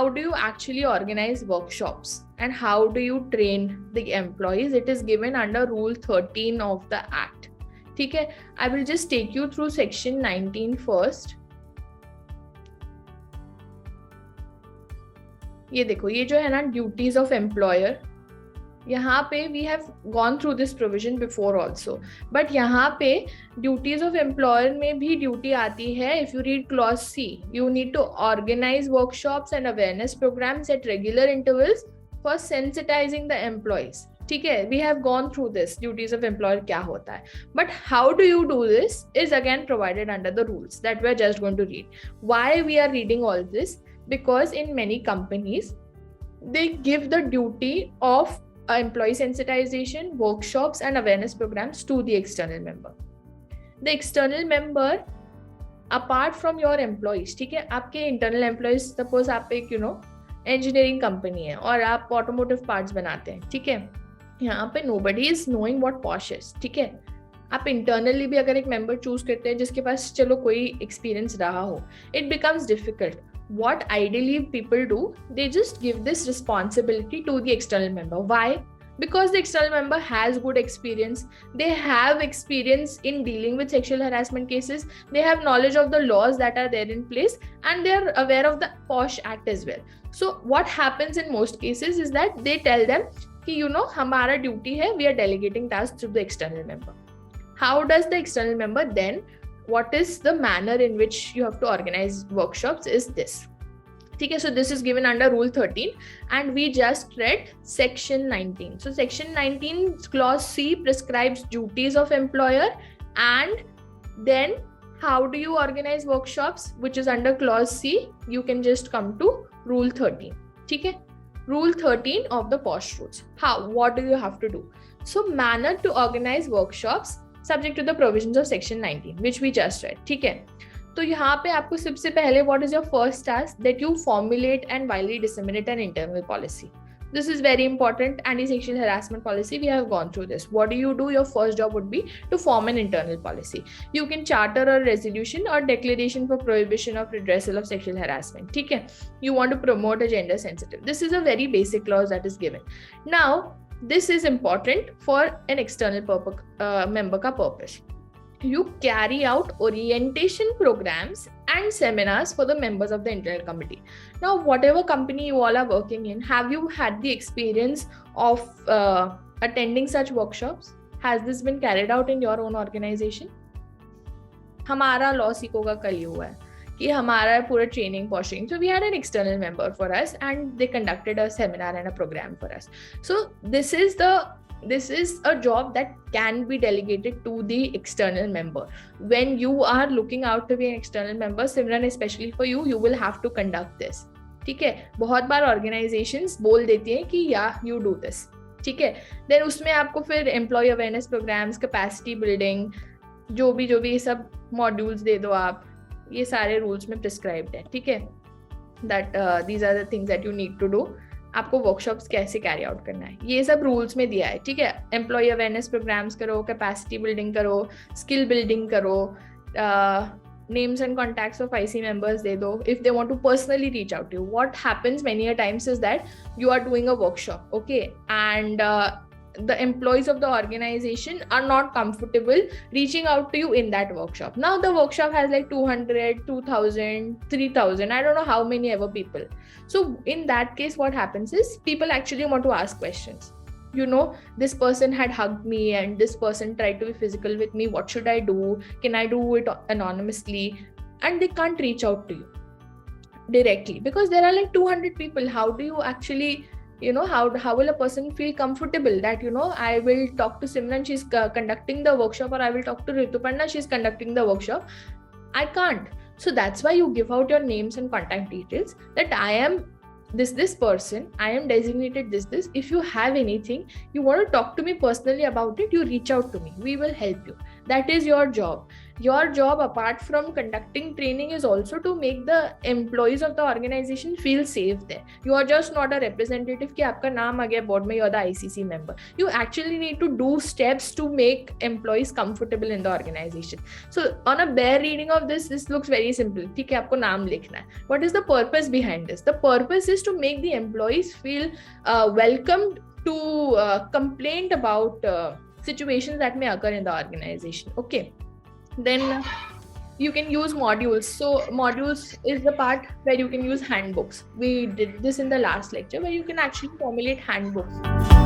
how do you actually organize workshops and how do you train the employees? It is given under Rule 13 of the Act. ठीक है, I will just take you through section 19 first. ये देखो, ये जो है ना duties of employer, यहाँ पे we have gone through this provision before also, but यहाँ पे ड्यूटीज ऑफ एम्प्लॉयर में भी ड्यूटी आती है. If you read clause C, you need to organise workshops and awareness programmes at regular intervals for sensitising the employees. ठीक है, we have gone through this, duties of employer क्या होता है, but how do you do this is again provided under the rules that we are just going to read. Why we are reading all this? Because in many companies they give the duty of employee sensitization, workshops and awareness programs to the external member. The external member apart from your employees, ठीक है, आपके internal employees, suppose आप एक engineering company है और आप automotive parts बनाते हैं, ठीक है, यहाँ पे nobody is knowing what Posh is. ठीक है, आप इंटरनली भी अगर एक मेंबर चूज करते हैं जिसके पास चलो कोई एक्सपीरियंस रहा हो, it becomes difficult. What ideally people do, they just give this responsibility to the external member. Why? Because the external member has good experience, they have experience in dealing with sexual harassment cases, they have knowledge of the laws that are there in place, and they are aware of the POSH Act as well. So what happens in most cases is that they tell them कि हमारा duty है, we are delegating tasks to the external member. How does the external member then, what is the manner in which you have to organize workshops is this. ठीक है, so this is given under Rule 13 and we just read section 19. So section 19 clause C prescribes duties of employer, and then how do you organize workshops, which is under clause C. You can just come to Rule 13. ठीक है, Rule 13 of the POSH rules. How? What do you have to do? So manner to organize workshops subject to the provisions of section 19 which we just read. ठीक है, तो यहाँ पे आपको सबसे पहले what is your first task, that you formulate and widely disseminate an internal policy. This is very important. Anti-sexual harassment policy, we have gone through this. What do you do? Your first job would be to form an internal policy. You can charter a resolution or declaration for prohibition of redressal of sexual harassment. ठीक है, you want to promote a gender sensitive. This is a very basic clause that is given. Now this is important for an external member का purpose. You carry out orientation programs and seminars for the members of the internal committee. Now, whatever company you all are working in, have you had the experience of attending such workshops? Has this been carried out in your own organization? हमारा LawSikho का कल ही हुआ है कि हमारा पूरा training पॉशिंग. So we had an external member for us and they conducted a seminar and a program for us. So this is a job that can be delegated to the external member. When you are looking out to be an external member, Simran, especially for you, you will have to conduct this. ठीक है, बहुत बार organizations बोल देती हैं कि yeah, you do this. ठीक है, then उसमें आपको फिर employee awareness programs, capacity building, जो भी ये सब modules दे दो आप, ये सारे रूल्स में प्रिस्क्राइब्ड है. ठीक है, that these are the things that you need to do. आपको वर्कशॉप्स कैसे कैरी आउट करना है ये सब रूल्स में दिया है. ठीक है, एम्प्लॉय अवेयरनेस प्रोग्राम्स करो, कैपेसिटी बिल्डिंग करो, स्किल बिल्डिंग करो, names and contacts of IC members दे दो if they want to personally reach out to you. What happens many a times is that you are doing a workshop, okay, and the employees of the organization are not comfortable reaching out to you in that workshop. Now the workshop has like 200, 2000, 3000, I don't know how many ever people. So in that case what happens is people actually want to ask questions. This person had hugged me and this person tried to be physical with me. What should I do? Can I do it anonymously? And they can't reach out to you directly because there are like 200 people. How do you actually how will a person feel comfortable that I will talk to Simran, she's conducting the workshop, or I will talk to Rituparna, she's conducting the workshop? I can't. So that's why you give out your names and contact details that I am this person, I am designated this. If you have anything, you want to talk to me personally about it, you reach out to me, we will help you. That is your job. your job apart from conducting training is also to make the employees of the organization feel safe there. You are just not a representative कि आपका नाम आ गया board में, you are the ICC member. You actually need to do steps to make employees comfortable in the organization. So on a bare reading of this looks very simple. ठीक है, आपको नाम लिखना है. What is the purpose behind this? The purpose is to make the employees feel welcomed to complain about situations that may occur in the organization. Okay. Then you can use modules. So modules is the part where you can use handbooks. We did this in the last lecture, where you can actually formulate handbooks.